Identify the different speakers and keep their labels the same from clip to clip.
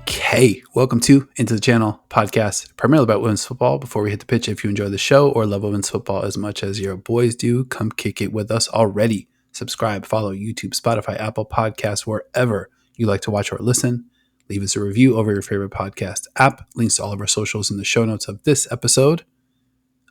Speaker 1: Okay, welcome to Into the Channel podcast, primarily about women's football. Before we hit the pitch, if you enjoy the show or love women's football as much as your boys do, come kick it with us already. Subscribe, follow YouTube, Spotify, Apple Podcasts, wherever you like to watch or listen. Leave us a review over your favorite podcast app. Links to all of our socials in the show notes of this episode.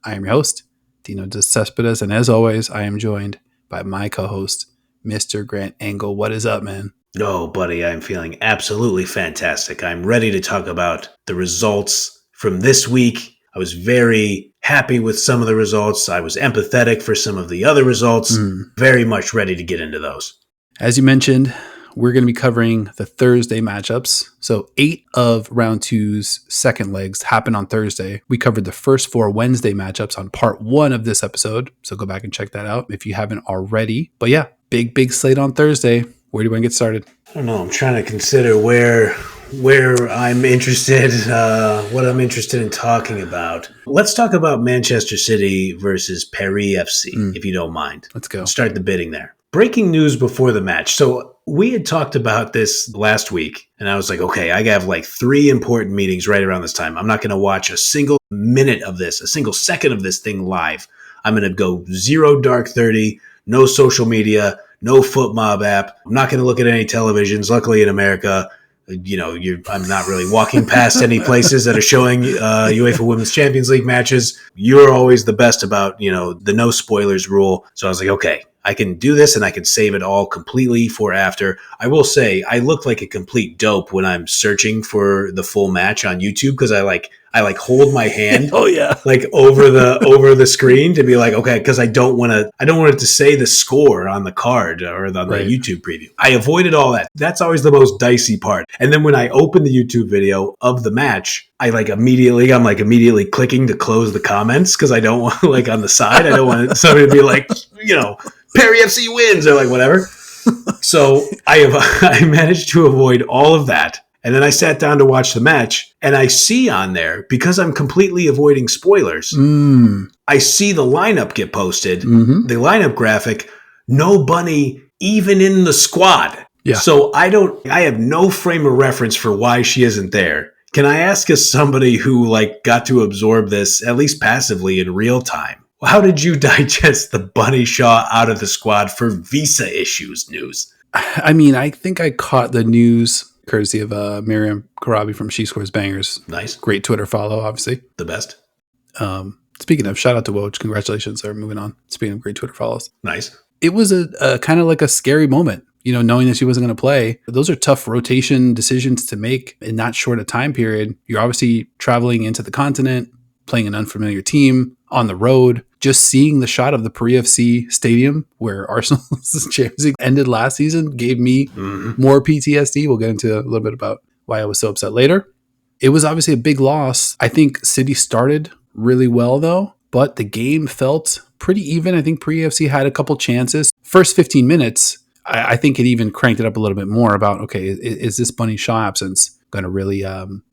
Speaker 1: I am your host, Dino De Cespedes, and as always, I am joined by my co-host, Mr. Grant Engel. What is up, man?
Speaker 2: Oh, buddy, I'm feeling absolutely fantastic. I'm ready to talk about the results from this week. I was very happy with some of the results. I was empathetic for some of the other results. Very much ready to get into those.
Speaker 1: As you mentioned, we're going to be covering the Thursday matchups. So 8 of round 2's second legs happen on Thursday. We covered the first 4 Wednesday matchups on part 1 of this episode. So go back and check that out if you haven't already. But yeah, big slate on Thursday. Where do you want to get started?
Speaker 2: I don't know. I'm trying to consider where I'm interested, what I'm interested in talking about. Let's talk about Manchester City versus Paris FC, if you don't mind.
Speaker 1: Let's go.
Speaker 2: Start the bidding there. Breaking news before the match. So we had talked about this last week, and I was like, okay, I have like 3 important meetings right around this time. I'm not going to watch a single minute of this, a single second of this thing live. I'm going to go 0 dark 30, no social media, no foot mob app. I'm not going to look at any televisions. Luckily in America, I'm not really walking past any places that are showing UEFA Women's Champions League matches. You're always the best about, the no spoilers rule. So I was like, okay, I can do this and I can save it all completely for after. I will say I look like a complete dope when I'm searching for the full match on YouTube because I hold my hand like over the screen to be like, okay, because I don't want it to say the score on the card or on the YouTube preview. I avoided all that. That's always the most dicey part. And then when I open the YouTube video of the match, I'm immediately clicking to close the comments because I don't want on the side. I don't want somebody to be like, Paris FC wins or whatever. So I managed to avoid all of that. And then I sat down to watch the match, and I see on there, because I'm completely avoiding spoilers, I see the lineup get posted, the lineup graphic, no Bunny even in the squad. Yeah. So I have no frame of reference for why she isn't there. Can I ask as somebody who got to absorb this, at least passively in real time, how did you digest the Bunny Shaw out of the squad for visa issues news?
Speaker 1: I mean, I think I caught the news courtesy of Miriam Karabi from She Scores Bangers.
Speaker 2: Nice.
Speaker 1: Great Twitter follow, obviously.
Speaker 2: The best.
Speaker 1: Speaking of, shout out to Woj. Congratulations. Or moving on. Speaking of great Twitter follows.
Speaker 2: Nice.
Speaker 1: It was a kind of like a scary moment, knowing that she wasn't going to play. Those are tough rotation decisions to make in that short a time period. You're obviously traveling into the continent, playing an unfamiliar team on the road. Just seeing the shot of the Paris FC stadium where Arsenal's Champions League ended last season gave me more PTSD. We'll get into a little bit about why I was so upset later. It was obviously a big loss. I think City started really well, though, but the game felt pretty even. I think Paris FC had a couple chances. First 15 minutes, I think it even cranked it up a little bit more about, okay, is this Bunny Shaw absence going to really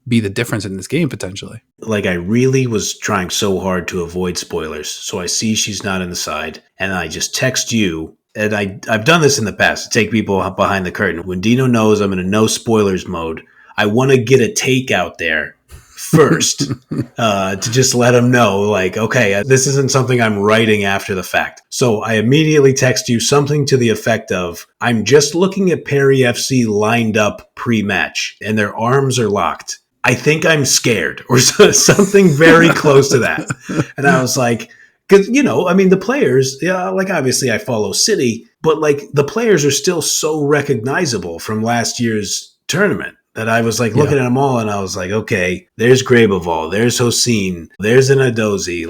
Speaker 1: be the difference in this game potentially?
Speaker 2: I really was trying so hard to avoid spoilers. So I see she's not in the side and I just text you. And I've done this in the past to take people behind the curtain. When Dino knows I'm in a no spoilers mode, I want to get a take out there first to just let him know, okay, this isn't something I'm writing after the fact. So I immediately text you something to the effect of, I'm just looking at Paris FC lined up pre-match and their arms are locked. I think I'm scared or something very close to that. And I was like, because, the players, obviously I follow City, but the players are still so recognizable from last year's tournament. That I was looking at them all and I was like, okay, there's Graboval, there's Hossein, there's an Adozi,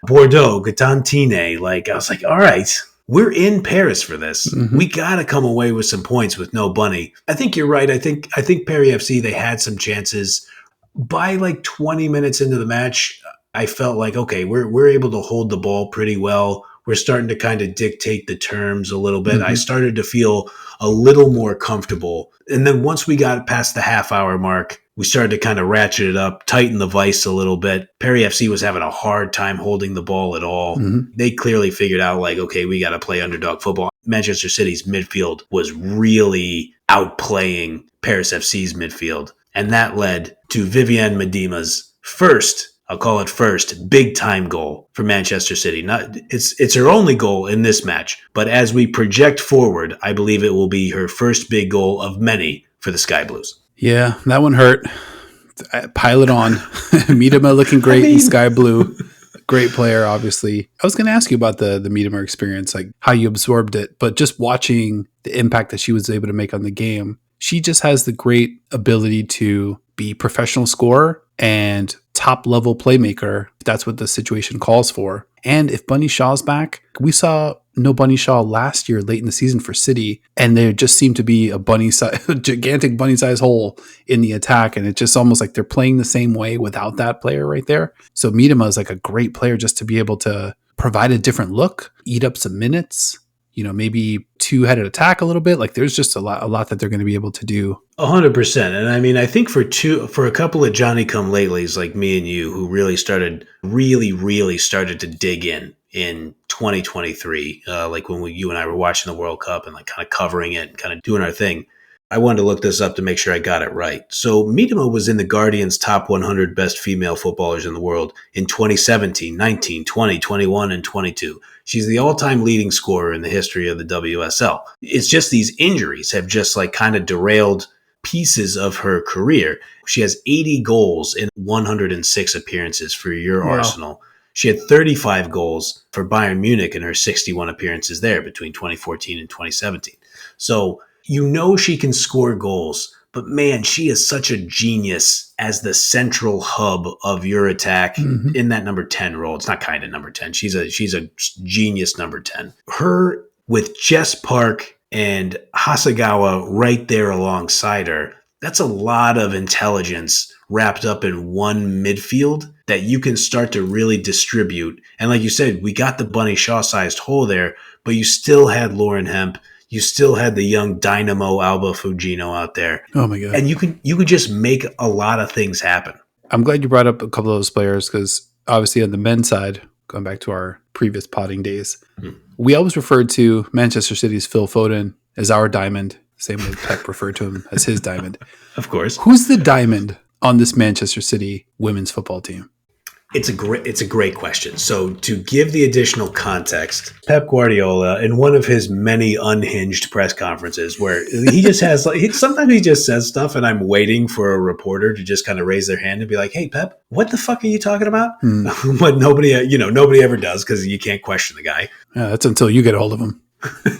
Speaker 2: Bordeaux, Gatantine. I was like, all right, we're in Paris for this. We got to come away with some points with no Bunny. I think you're right. I think Paris FC, they had some chances. By 20 minutes into the match, I felt like, okay, we're able to hold the ball pretty well. We're starting to kind of dictate the terms a little bit. I started to feel a little more comfortable. And then once we got past the half-hour mark, we started to kind of ratchet it up, tighten the vice a little bit. Perry FC was having a hard time holding the ball at all. They clearly figured out, like, okay, we got to play underdog football. Manchester City's midfield was really outplaying Paris FC's midfield. And that led to Viviane Miedema's first, I'll call it first, big-time goal for Manchester City. It's her only goal in this match, but as we project forward, I believe it will be her first big goal of many for the Sky Blues.
Speaker 1: Yeah, that one hurt. Pile it on. Miedema looking great in Sky Blue. Great player, obviously. I was going to ask you about the Miedema experience, like how you absorbed it, but just watching the impact that she was able to make on the game, she just has the great ability to be professional scorer and top-level playmaker, if that's what the situation calls for. And if Bunny Shaw's back, we saw no Bunny Shaw last year late in the season for City, and there just seemed to be a gigantic bunny-sized hole in the attack, and it just almost like they're playing the same way without that player right there. So Miedema is like a great player just to be able to provide a different look, eat up some minutes, maybe two-headed attack a little bit. Like there's just a lot that they're going to be able to do.
Speaker 2: 100%. And I mean, I think for a couple of Johnny-come-latelys like me and you who really started to dig in 2023, like when you and I were watching the World Cup and like kind of covering it and kind of doing our thing, I wanted to look this up to make sure I got it right. So Miedema was in the Guardian's top 100 best female footballers in the world in 2017, 19, 20, 21, and 22. She's the all-time leading scorer in the history of the WSL. It's just these injuries have just like kind of derailed pieces of her career. She has 80 goals in 106 appearances for your Arsenal. She had 35 goals for Bayern Munich in her 61 appearances there between 2014 and 2017. So she can score goals, but man, she is such a genius as the central hub of your attack in that number 10 role. It's not kind of number 10. She's a genius number 10. Her with Jess Park and Hasegawa right there alongside her, that's a lot of intelligence wrapped up in one midfield that you can start to really distribute. And like you said, we got the Bunny Shaw-sized hole there, but you still had Lauren Hemp. You still had the young dynamo Alba Fugino out there.
Speaker 1: Oh my God.
Speaker 2: And you could just make a lot of things happen.
Speaker 1: I'm glad you brought up a couple of those players because obviously on the men's side, going back to our previous potting days, we always referred to Manchester City's Phil Foden as our diamond. Same way Pep referred to him as his diamond.
Speaker 2: Of course.
Speaker 1: Who's the diamond on this Manchester City women's football team?
Speaker 2: It's a great question. So to give the additional context, Pep Guardiola, in one of his many unhinged press conferences where he just has sometimes he just says stuff and I'm waiting for a reporter to just kind of raise their hand and be like, "Hey Pep, what the fuck are you talking about?" But nobody ever does because you can't question the guy.
Speaker 1: Yeah, that's until you get a hold of him.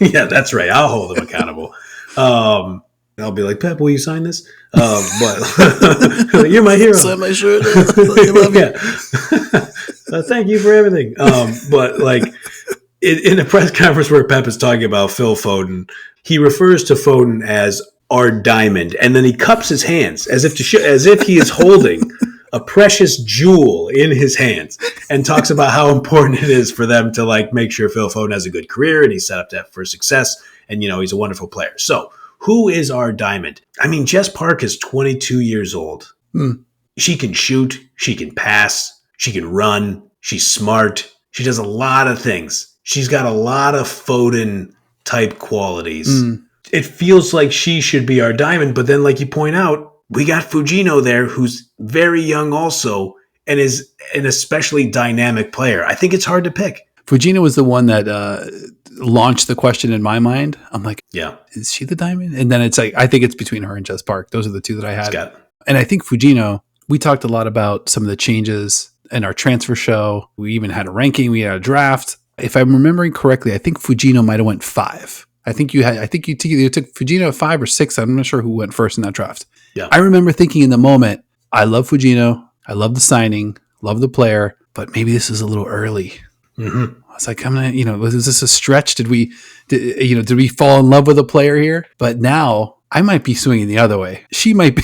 Speaker 2: Yeah, that's right. I'll hold him accountable. I'll be like, "Pep, will you sign this?" But you're my hero.
Speaker 1: Slam my shirt. I love
Speaker 2: you. Thank you for everything. But like in a press conference where Pep is talking about Phil Foden, he refers to Foden as our diamond, and then he cups his hands as if he is holding a precious jewel in his hands, and talks about how important it is for them to like make sure Phil Foden has a good career and he's set up for success, and he's a wonderful player. So. Who is our diamond? I mean, Jess Park is 22 years old. She can shoot. She can pass. She can run. She's smart. She does a lot of things. She's got a lot of Foden-type qualities. It feels like she should be our diamond, but then like you point out, we got Fugino there who's very young also and is an especially dynamic player. I think it's hard to pick.
Speaker 1: Fugino was the one that launched the question in my mind. I'm like,
Speaker 2: yeah,
Speaker 1: is she the diamond? And then it's like, I think it's between her and Jess Park. Those are the two that I had.
Speaker 2: Scott.
Speaker 1: And I think Fugino, we talked a lot about some of the changes in our transfer show. We even had a ranking. We had a draft. If I'm remembering correctly, I think Fugino might have went 5. I think you took Fugino at 5 or 6. I'm not sure who went first in that draft.
Speaker 2: Yeah.
Speaker 1: I remember thinking in the moment, I love Fugino. I love the signing, love the player, but maybe this is a little early. I was like, was this a stretch? Did we fall in love with a player here? But now I might be swinging the other way. She might be,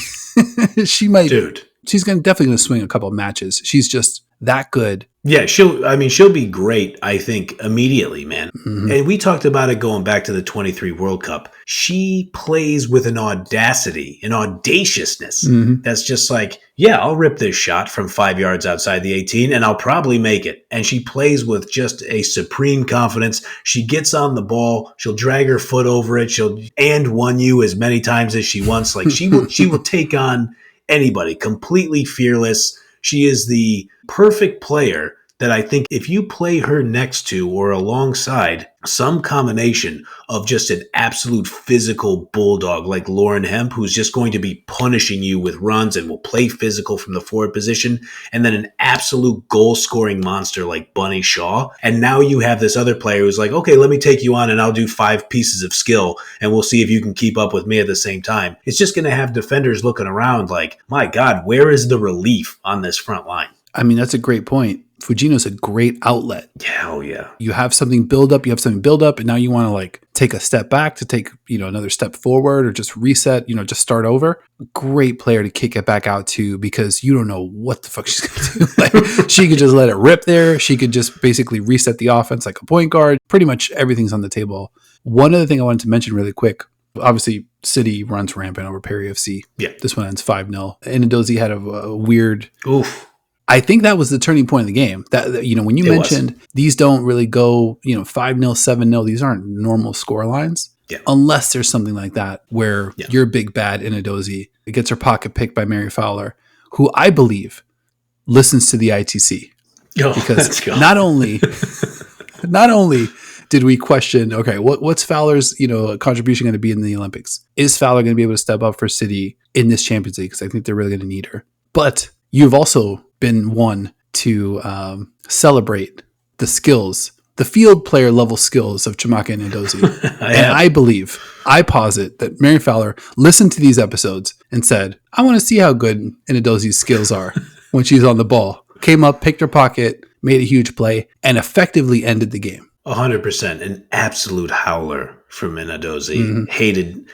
Speaker 1: dude. She's definitely going to swing a couple of matches. She's just that good.
Speaker 2: Yeah, she'll be great, I think, immediately, man.
Speaker 1: Mm-hmm.
Speaker 2: And we talked about it going back to the 23 World Cup. She plays with an audacity, an audaciousness that's just like, yeah, I'll rip this shot from 5 yards outside the 18 and I'll probably make it. And she plays with just a supreme confidence. She gets on the ball. She'll drag her foot over it. She'll and one you as many times as she wants. Like she will take on anybody, completely fearless. She is the perfect player that I think if you play her next to or alongside some combination of just an absolute physical bulldog like Lauren Hemp, who's just going to be punishing you with runs and will play physical from the forward position, and then an absolute goal-scoring monster like Bunny Shaw. And now you have this other player who's like, okay, let me take you on and I'll do 5 pieces of skill and we'll see if you can keep up with me at the same time. It's just going to have defenders looking around like, my God, where is the relief on this front line?
Speaker 1: I mean, that's a great point. Fujino's a great outlet.
Speaker 2: Yeah, oh yeah.
Speaker 1: You have something build up, and now you want to like take a step back to take, another step forward or just reset, just start over. Great player to kick it back out to because you don't know what the fuck she's going to do. Like, she could just let it rip there. She could just basically reset the offense like a point guard. Pretty much everything's on the table. One other thing I wanted to mention really quick. Obviously, City runs rampant over Perry FC.
Speaker 2: Yeah.
Speaker 1: This one ends 5-0. Inadozi had a weird...
Speaker 2: Oof.
Speaker 1: I think that was the turning point of the game. That when you mentioned these don't really go 5-0, 7-0, these aren't normal score lines.
Speaker 2: Yeah.
Speaker 1: Unless there's something like that where you're big bad Inadozi. It gets her pocket picked by Mary Fowler, who I believe listens to the ITC. Because not only did we question, okay, what's Fowler's contribution going to be in the Olympics? Is Fowler going to be able to step up for City in this Champions League? Because I think they're really going to need her. But you've also been one to celebrate the skills, the field player level skills of Chamaka Inadozi. And I posit that Mary Fowler listened to these episodes and said, I want to see how good Inadozi's skills are when she's on the ball. Came up, picked her pocket, made a huge play, and effectively ended the game.
Speaker 2: 100%. An absolute howler from Inadozi. Hated,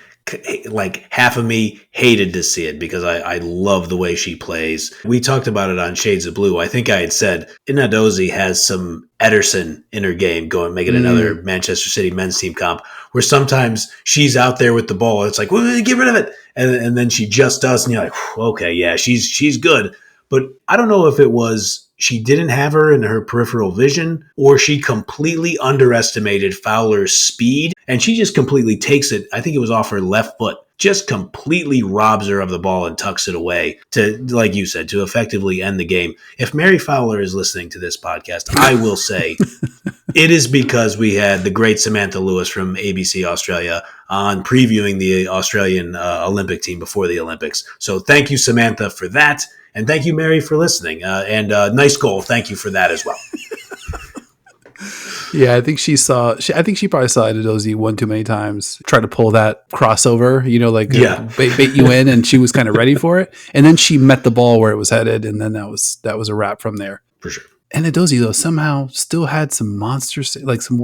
Speaker 2: like half of me hated to see it because I love the way she plays. We talked about it on Shades of Blue. I think I had said Inadozi has some Ederson in her game making another Manchester City men's team comp where sometimes she's out there with the ball and it's like, well, get rid of it. And then she just does. And you're like, okay, yeah, she's good. But I don't know if it was she didn't have her in her peripheral vision or she completely underestimated Fowler's speed and she just completely takes it. I think it was off her left foot, just completely robs her of the ball and tucks it away to, like you said, to effectively end the game. If Mary Fowler is listening to this podcast, I will say it is because we had the great Samantha Lewis from ABC Australia on previewing the Australian Olympic team before the Olympics. So thank you, Samantha, for that. And thank you, Mary, for listening. And nice goal. Thank you for that as well.
Speaker 1: Yeah, I think she probably saw Inadozi one too many times. Try to pull that crossover, bait you in, and she was kind of ready for it. And then she met the ball where it was headed, and then that was a wrap from there.
Speaker 2: For sure.
Speaker 1: Inadozi, though, somehow still had some monsters, like some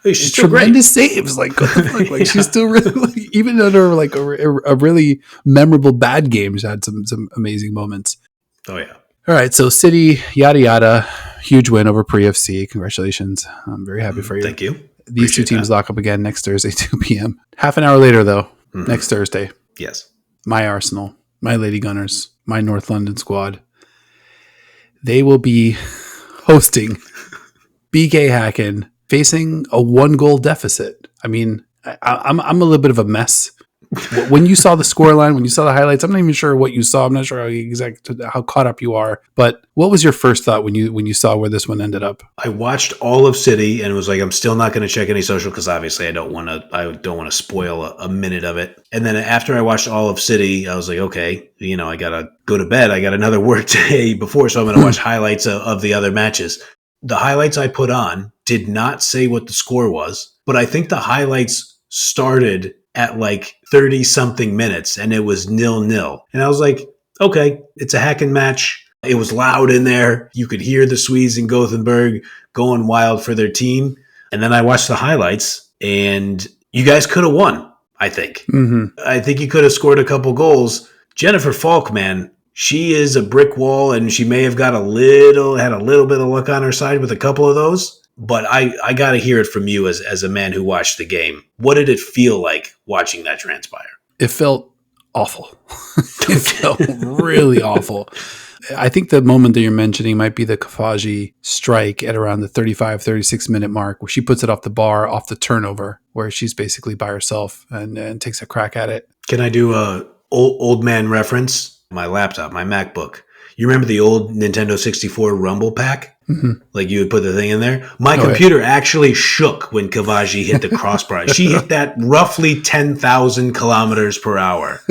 Speaker 2: she's
Speaker 1: tremendous saves. Like, what the fuck? Like she's still really, even under like a really memorable bad game, she had some amazing moments.
Speaker 2: Oh yeah.
Speaker 1: All right, so City, yada yada, huge win over Pre FC. Congratulations! I'm very happy for you.
Speaker 2: Thank you.
Speaker 1: These two teams lock up again next Thursday, 2 p.m. Half an hour later, though, next Thursday.
Speaker 2: Yes.
Speaker 1: My Arsenal, my Lady Gunners, my North London squad. They will be hosting BK Häcken, facing a 1-goal deficit. I mean, I'm a little bit of a mess. When you saw the scoreline, when you saw the highlights, I'm not even sure what you saw. I'm not sure how caught up you are. But what was your first thought when you saw where this one ended up?
Speaker 2: I watched all of City and was like, I'm still not going to check any social because obviously I don't want to spoil a minute of it. And then after I watched all of City, I was like, okay, I got to go to bed. I got another work day before, so I'm going to watch highlights of the other matches. The highlights I put on did not say what the score was, but I think the highlights started at like 30 something minutes and it was 0-0. And I was like, okay, it's a Häcken match. It was loud in there. You could hear the Swedes in Gothenburg going wild for their team. And then I watched the highlights and you guys could have won, I think. I think you could have scored a couple goals. Jennifer Falk, man, she is a brick wall, and she may have had a little bit of luck on her side with a couple of those. But I got to hear it from you as a man who watched the game. What did it feel like watching that transpire?
Speaker 1: It felt awful. It felt really awful. I think the moment that you're mentioning might be the Kafaji strike at around the 35, 36 minute mark, where she puts it off the bar, off the turnover, where she's basically by herself and takes a crack at it.
Speaker 2: Can I do a old man reference? My laptop, my MacBook. You remember the old Nintendo 64 Rumble Pack?
Speaker 1: Mm-hmm.
Speaker 2: Like you would put the thing in there? My computer actually shook when Kafaji hit the crossbar. She hit that roughly 10,000 kilometers per hour,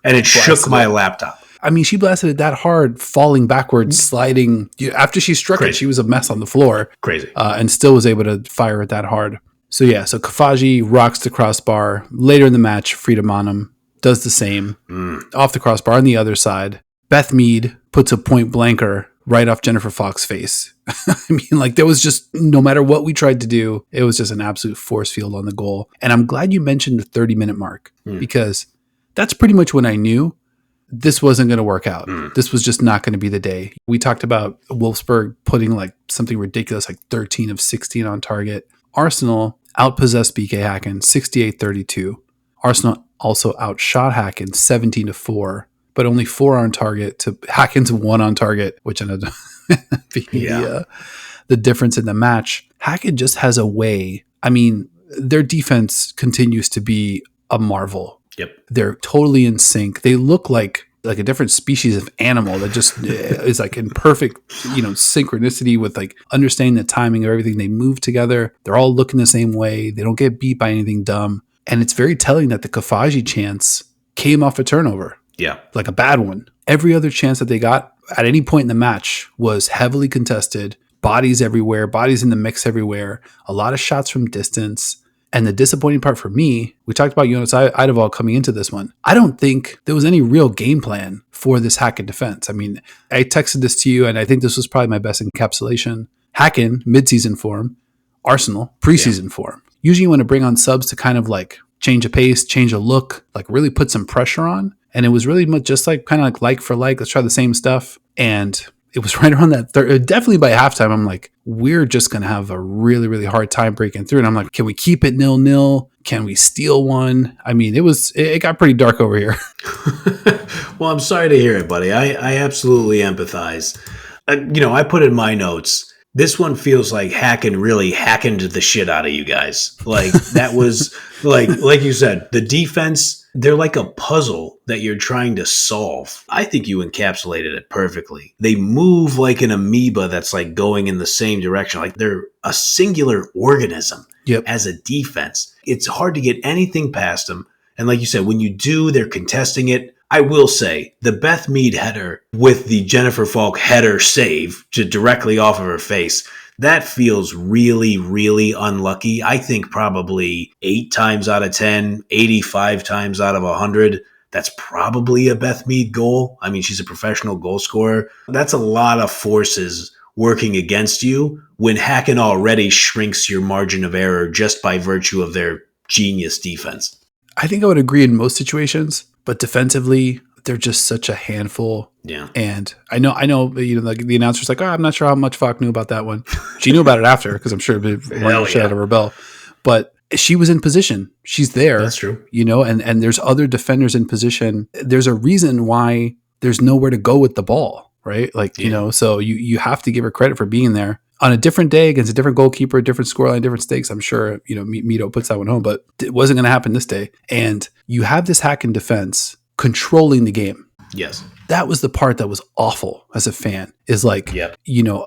Speaker 2: and it shook my laptop.
Speaker 1: I mean, she blasted it that hard, falling backwards, sliding. After she struck it, she was a mess on the floor.
Speaker 2: Crazy.
Speaker 1: And still was able to fire it that hard. So Kafaji rocks the crossbar. Later in the match, Frida Manum does the same. Off the crossbar on the other side. Beth Mead puts a point blanker right off Jennifer Falk's face. I mean, like, there was just, no matter what we tried to do, it was just an absolute force field on the goal. And I'm glad you mentioned the 30-minute mark, because that's pretty much when I knew this wasn't going to work out. This was just not going to be the day. We talked about Wolfsburg putting like something ridiculous, like 13 of 16 on target. Arsenal outpossessed BK Häcken 68-32. Arsenal also outshot Häcken 17-4. But only 4 on target to Häcken's 1 on target, which ended up being the difference in the match. Häcken just has a way. I mean, their defense continues to be a marvel.
Speaker 2: Yep.
Speaker 1: They're totally in sync. They look like a different species of animal that just is like in perfect, synchronicity with like understanding the timing of everything. They move together. They're all looking the same way. They don't get beat by anything dumb. And it's very telling that the Kafaji chance came off a turnover.
Speaker 2: Yeah.
Speaker 1: Like a bad one. Every other chance that they got at any point in the match was heavily contested, bodies everywhere, bodies in the mix everywhere, a lot of shots from distance. And the disappointing part for me, we talked about Jonas Eidevall coming into this one. I don't think there was any real game plan for this Häcken defense. I mean, I texted this to you, and I think this was probably my best encapsulation. Häcken, midseason form. Arsenal, preseason form. Usually you want to bring on subs to kind of like change a pace, change a look, like really put some pressure on. And it was really much just like for like, let's try the same stuff. And it was right around that definitely by halftime, I'm like, we're just going to have a really, really hard time breaking through. And I'm like, can we keep it 0-0? Can we steal one? I mean, it got pretty dark over here.
Speaker 2: Well, I'm sorry to hear it, buddy. I absolutely empathize. I put in my notes, this one feels like Häcken really hackened the shit out of you guys. Like that was like you said, the defense, they're like a puzzle that you're trying to solve. I think you encapsulated it perfectly. They move like an amoeba that's like going in the same direction. Like they're a singular organism as a defense. It's hard to get anything past them. And like you said, when you do, they're contesting it. I will say the Beth Mead header with the Jennifer Falk header save directly off of her face, that feels really, really unlucky. I think probably 8 times out of 10, 85 times out of 100, that's probably a Beth Mead goal. I mean, she's a professional goal scorer. That's a lot of forces working against you when Häcken already shrinks your margin of error just by virtue of their genius defense.
Speaker 1: I think I would agree in most situations, but defensively, they're just such a handful.
Speaker 2: Yeah.
Speaker 1: And I know, like the announcer's like, I'm not sure how much Falk knew about that one. She knew about it after, because I'm sure it ran shit out of her bell. But she was in position. She's there.
Speaker 2: That's true.
Speaker 1: And there's other defenders in position. There's a reason why there's nowhere to go with the ball, right? Like, so you have to give her credit for being there. On a different day against a different goalkeeper, different scoreline, different stakes, I'm sure, Mito puts that one home, but it wasn't going to happen this day. And you have this Häcken defense controlling the game.
Speaker 2: Yes.
Speaker 1: That was the part that was awful as a fan, is like,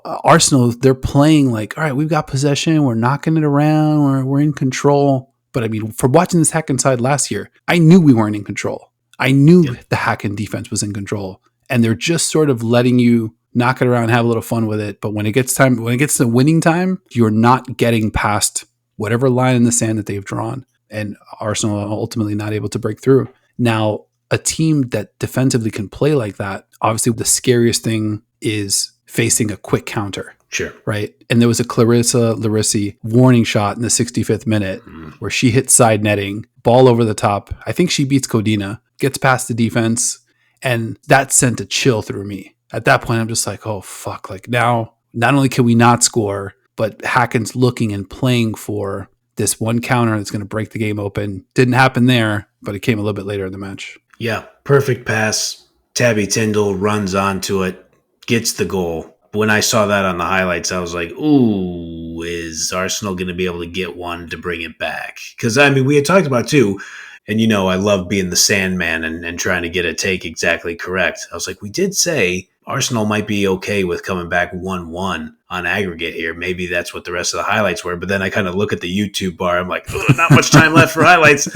Speaker 1: Arsenal, they're playing like, all right, we've got possession, we're knocking it around, we're in control. But I mean, from watching this Häcken side last year, I knew we weren't in control. I knew the Häcken defense was in control. And they're just sort of letting you knock it around, have a little fun with it. But when it gets to winning time, you're not getting past whatever line in the sand that they've drawn. And Arsenal are ultimately not able to break through. Now, a team that defensively can play like that, obviously the scariest thing is facing a quick counter.
Speaker 2: Sure.
Speaker 1: Right? And there was a Clarissa Larissi warning shot in the 65th minute where she hit side netting, ball over the top. I think she beats Codina, gets past the defense, And that sent a chill through me. At that point, I'm just like, oh, fuck. Like now, not only can we not score, but Häcken's looking and playing for this one counter that's going to break the game open. Didn't happen there, but it came a little bit later in the match.
Speaker 2: Yeah, perfect pass. Tabby Tyndall runs onto it, gets the goal. When I saw that on the highlights, I was like, ooh, is Arsenal going to be able to get one to bring it back? Because, I mean, we had talked about, too, and, you know, I love being the Sandman and trying to get a take exactly correct. I was like, we did say Arsenal might be okay with coming back 1-1 on aggregate here. Maybe that's what the rest of the highlights were. But then I kind of look at the YouTube bar. I'm like, not much time left for highlights.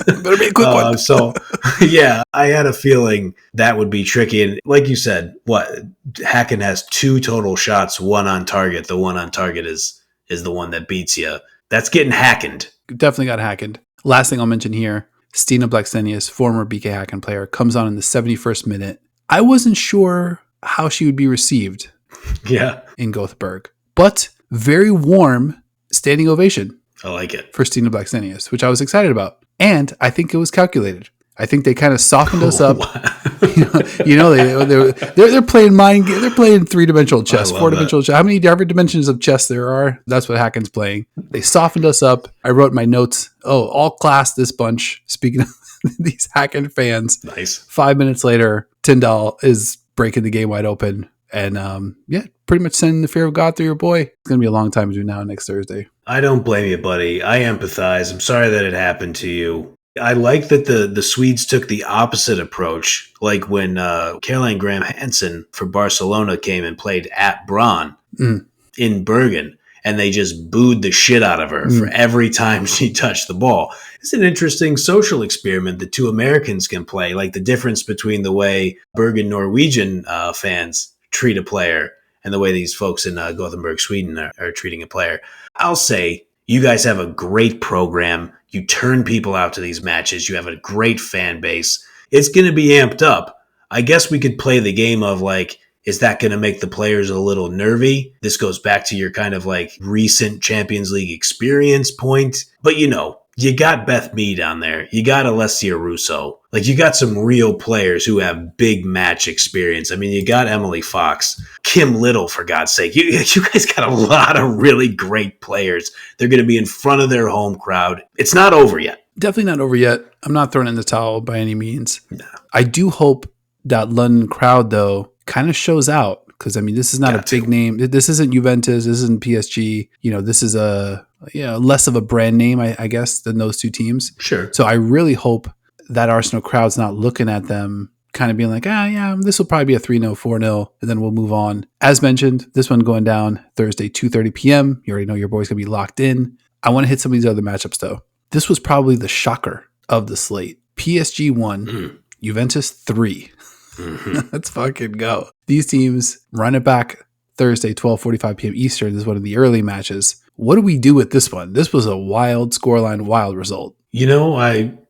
Speaker 1: Better be a quick one.
Speaker 2: So, yeah, I had a feeling that would be tricky. And like you said, Häcken has 2 total shots, 1 on target. The 1 on target is the one that beats you. That's getting hackened.
Speaker 1: Definitely got hackened. Last thing I'll mention here, Stina Blackstenius, former BK Häcken player, comes on in the 71st minute. I wasn't sure how she would be received in Gothenburg, but very warm standing ovation.
Speaker 2: I like it.
Speaker 1: For Stina Blackstenius, which I was excited about. And I think it was calculated. I think they kind of softened us up. They're playing mind game. They're playing 3-dimensional chess, 4-dimensional chess. How many different dimensions of chess there are? That's what Häcken's playing. They softened us up. I wrote in my notes, all class this bunch. Speaking of these Häcken fans.
Speaker 2: Nice.
Speaker 1: 5 minutes later, Tyndall is breaking the game wide open. And pretty much sending the fear of God through your boy. It's going to be a long time between now and next Thursday.
Speaker 2: I don't blame you, buddy. I empathize. I'm sorry that it happened to you. I like that the Swedes took the opposite approach, like when Caroline Graham Hansen for Barcelona came and played at Braun in Bergen, and they just booed the shit out of her for every time she touched the ball. It's an interesting social experiment that 2 Americans can play, like the difference between the way Bergen Norwegian fans treat a player and the way these folks in Gothenburg, Sweden are treating a player. I'll say you guys have a great program. You turn people out to these matches. You have a great fan base. It's going to be amped up. I guess we could play the game of like, is that going to make the players a little nervy? This goes back to your kind of like recent Champions League experience point. But you got Beth Mead on there. You got Alessia Russo. Like, you got some real players who have big match experience. I mean, you got Emily Fox, Kim Little, for God's sake. You guys got a lot of really great players. They're going to be in front of their home crowd. It's not over yet.
Speaker 1: Definitely not over yet. I'm not throwing in the towel by any means.
Speaker 2: No.
Speaker 1: I do hope that London crowd, though, kind of shows out. Because, I mean, this is not a big name. This isn't Juventus. This isn't PSG. This is less of a brand name, I guess, than those 2 teams.
Speaker 2: Sure.
Speaker 1: So I really hope that Arsenal crowd's not looking at them kind of being like, this will probably be a 3-0, 4-0, and then we'll move on. As mentioned, this one going down Thursday, 2:30 p.m. You already know your boy's going to be locked in. I want to hit some of these other matchups, though. This was probably the shocker of the slate. PSG 1, Juventus 3. Let's fucking go. These teams run it back Thursday, 12:45 p.m. Eastern. This is one of the early matches. What do we do with this one? This was a wild scoreline, wild result.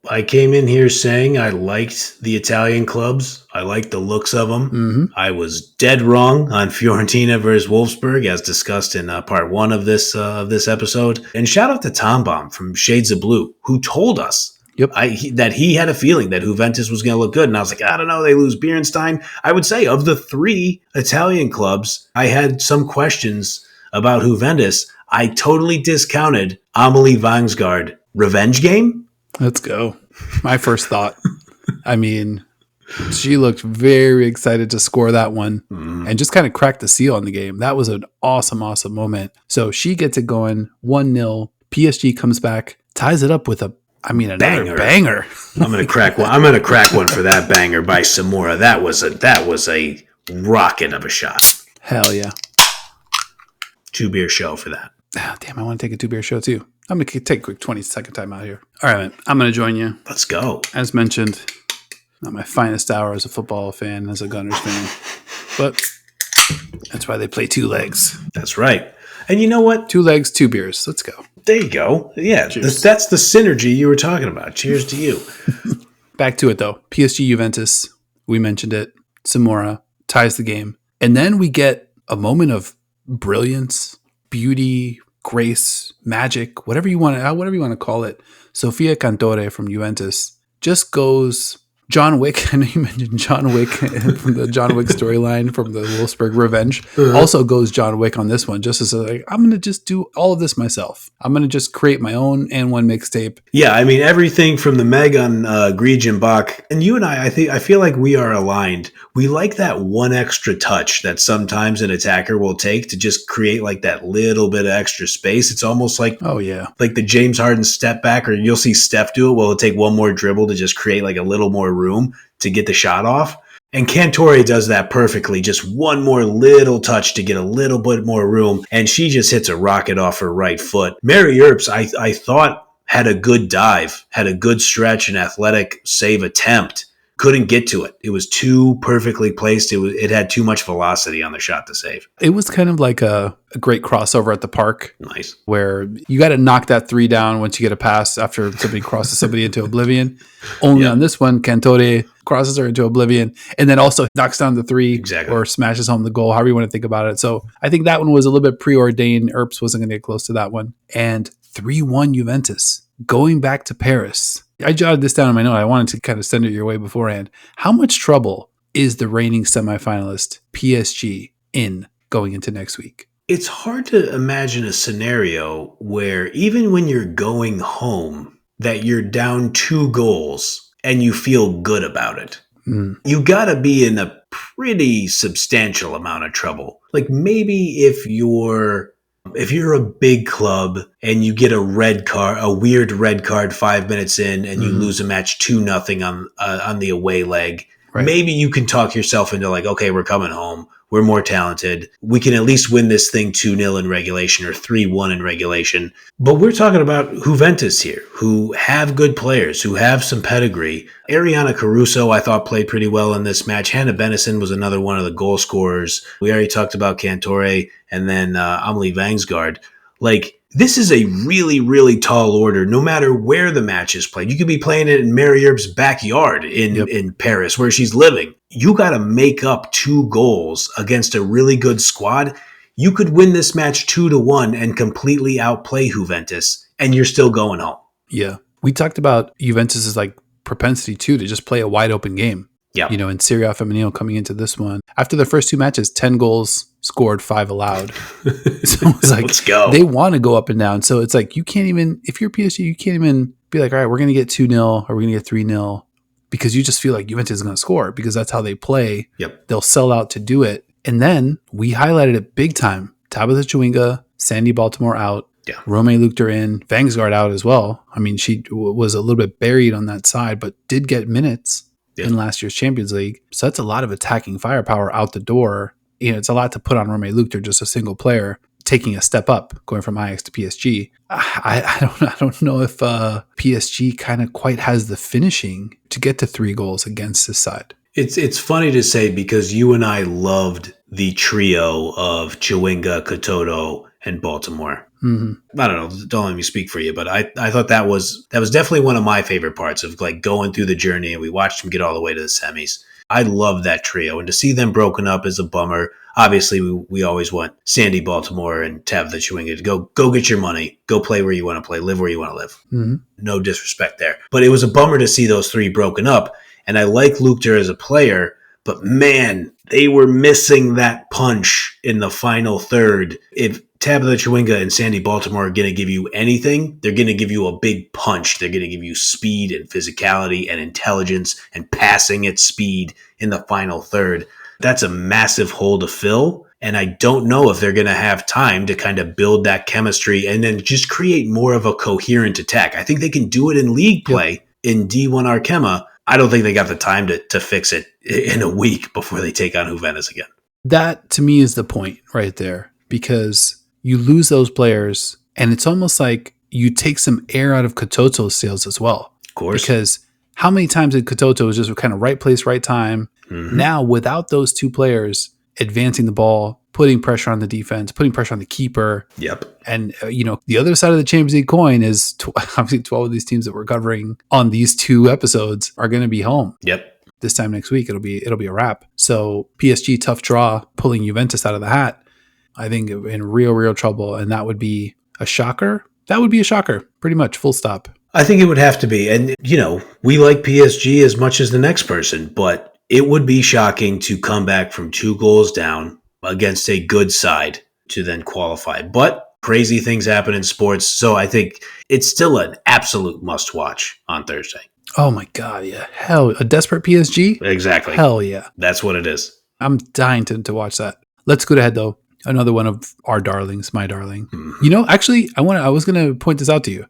Speaker 2: I came in here saying I liked the Italian clubs. I liked the looks of them. I was dead wrong on Fiorentina versus Wolfsburg, as discussed in part 1 of this episode. And shout out to Tom Baum from Shades of Blue, who told us that he had a feeling that Juventus was going to look good. And I was like, I don't know, they lose Bierenstein. I would say of the 3 Italian clubs, I had some questions about Juventus. I totally discounted Amelie Vangsgaard. Revenge game?
Speaker 1: Let's go. My first thought. I mean, she looked very excited to score that one and just kind of cracked the seal on the game. That was an awesome, awesome moment. So she gets it going 1-0. PSG comes back, ties it up with another banger.
Speaker 2: I'm gonna crack one. I'm gonna crack one for that banger by Samura. That was a rocket of a shot.
Speaker 1: Hell yeah.
Speaker 2: 2-beer show for that.
Speaker 1: Oh, damn, I want to take a 2-beer show too. I'm going to take a quick 20-second time out here. All right, man. I'm going to join you.
Speaker 2: Let's go.
Speaker 1: As mentioned, not my finest hour as a football fan, as a Gunners fan. But that's why they play 2 legs.
Speaker 2: That's right. And you know what?
Speaker 1: 2 legs, 2 beers. Let's go.
Speaker 2: There you go. Yeah, that's the synergy you were talking about. Cheers to you.
Speaker 1: Back to it, though. PSG Juventus. We mentioned it. Samora ties the game. And then we get a moment of brilliance, beauty, grace, magic, whatever you want to call it. Sofia Cantore from Juventus just goes John Wick, I know you mentioned John Wick from the John Wick storyline from the Wolfsburg Revenge. Also goes John Wick on this one, just as like, I'm going to just do all of this myself. I'm going to just create my own and one mixtape.
Speaker 2: Yeah, I mean, everything from the Meg on Griege and Bach. And you and I feel like we are aligned. We like that one extra touch that sometimes an attacker will take to just create like that little bit of extra space. It's almost like,
Speaker 1: oh yeah,
Speaker 2: like the James Harden step back, or you'll see Steph do it. Well, it'll take one more dribble to just create like a little more room to get the shot off. And Cantore does that perfectly. Just one more little touch to get a little bit more room. And she just hits a rocket off her right foot. Mary Earps, I thought, had a good dive, had a good stretch and athletic save attempt. Couldn't get to it. It was too perfectly placed. It had too much velocity on the shot to save.
Speaker 1: It was kind of like a great crossover at the park.
Speaker 2: Nice.
Speaker 1: Where you got to knock that three down once you get a pass after somebody crosses somebody into oblivion. Only on this one, Cantore crosses her into oblivion and then also knocks down the three or smashes home the goal, however you want to think about it. So I think that one was a little bit preordained. Earps wasn't going to get close to that one. And 3-1 Juventus going back to Paris. I jotted this down in my note. I wanted to kind of send it your way beforehand. How much trouble is the reigning semifinalist PSG in going into next week?
Speaker 2: It's hard to imagine a scenario where even when you're going home, that you're down 2 goals and you feel good about it. You got to be in a pretty substantial amount of trouble. Like maybe if you're a big club and you get a weird red card 5 minutes in and you lose a match 2-0 on the away leg, maybe you can talk yourself into like, okay, we're coming home. We're more talented. We can at least win this thing 2-0 in regulation or 3-1 in regulation. But we're talking about Juventus here, who have good players, who have some pedigree. Ariana Caruso, I thought, played pretty well in this match. Hannah Bennison was another one of the goal scorers. We already talked about Cantore and then Amelie Vangsgaard. Like, this is a really, really tall order, no matter where the match is played. You could be playing it in Mary Earp's backyard in Paris, where she's living. You got to make up 2 goals against a really good squad. You could win this match 2-1 and completely outplay Juventus, and you're still going home.
Speaker 1: Yeah. We talked about Juventus's like propensity too to just play a wide open game.
Speaker 2: Yeah.
Speaker 1: You know, in Serie A Femenil coming into this one, after the first 2 matches, 10 goals scored, 5 allowed. So it's like,
Speaker 2: let's go.
Speaker 1: They want to go up and down. So it's like, you can't even, if you're PSG, you can't even be like, all right, we're going to get 2-0 or we're going to get 3-0 because you just feel like Juventus is going to score because that's how they play.
Speaker 2: Yep.
Speaker 1: They'll sell out to do it. And then we highlighted it big time. Tabitha Chewinga, Sandy Baltimore out.
Speaker 2: Yeah.
Speaker 1: Rome Luchter in, Vangsgaard out as well. I mean, she was a little bit buried on that side, but did get minutes in last year's Champions League. So that's a lot of attacking firepower out the door. You know, it's a lot to put on Rome Luchter, just a single player taking a step up, going from Ajax to PSG. I don't know if PSG kind of quite has the finishing to get to 3 goals against this side.
Speaker 2: It's funny to say because you and I loved the trio of Chewinga, Katoto, and Baltimore. Mm-hmm. I don't know. Don't let me speak for you, but I thought that was definitely one of my favorite parts of like going through the journey, and we watched them get all the way to the semis. I love that trio, and to see them broken up is a bummer. Obviously, we always want Sandy Baltimore and Tabitha Chewinga to go get your money, go play where you want to play, live where you want to live. Mm-hmm. No disrespect there, but it was a bummer to see those 3 broken up. And I like Luchter as a player, but man, they were missing that punch in the final third. If Tabitha Chewinga and Sandy Baltimore are going to give you anything, they're going to give you a big punch. They're going to give you speed and physicality and intelligence and passing at speed in the final third. That's a massive hole to fill. And I don't know if they're going to have time to kind of build that chemistry and then just create more of a coherent attack. I think they can do it in league play in D1 Arkema. I don't think they got the time to fix it in a week before they take on Juventus again.
Speaker 1: That, to me, is the point right there, because you lose those players, and it's almost like you take some air out of Katoto's sails as well.
Speaker 2: Of course.
Speaker 1: Because how many times did Katoto was just kind of right place, right time? Mm-hmm. Now, without those 2 players advancing the ball, putting pressure on the defense, putting pressure on the keeper.
Speaker 2: Yep.
Speaker 1: And, the other side of the Champions League coin is obviously 12 of these teams that we're covering on these 2 episodes are going to be home.
Speaker 2: Yep.
Speaker 1: This time next week, it'll be a wrap. So PSG, tough draw, pulling Juventus out of the hat. I think in real trouble. And that would be a shocker. That would be a shocker, pretty much, full stop.
Speaker 2: I think it would have to be. And, we like PSG as much as the next person, but it would be shocking to come back from 2 goals down against a good side to then qualify. But crazy things happen in sports. So I think it's still an absolute must watch on Thursday.
Speaker 1: Oh my God. Yeah. Hell, a desperate PSG?
Speaker 2: Exactly.
Speaker 1: Hell yeah.
Speaker 2: That's what it is.
Speaker 1: I'm dying to watch that. Let's go ahead though. Another one of our darlings, my darling. Actually, I was going to point this out to you.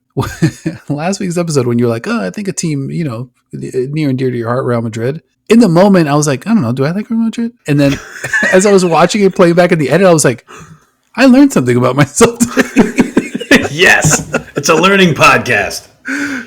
Speaker 1: Last week's episode when you were like, oh, I think a team, near and dear to your heart, Real Madrid. In the moment, I was like, I don't know, do I like Real Madrid? And then as I was watching it play back in the edit, I was like, I learned something about myself today.
Speaker 2: Yes. It's a learning podcast.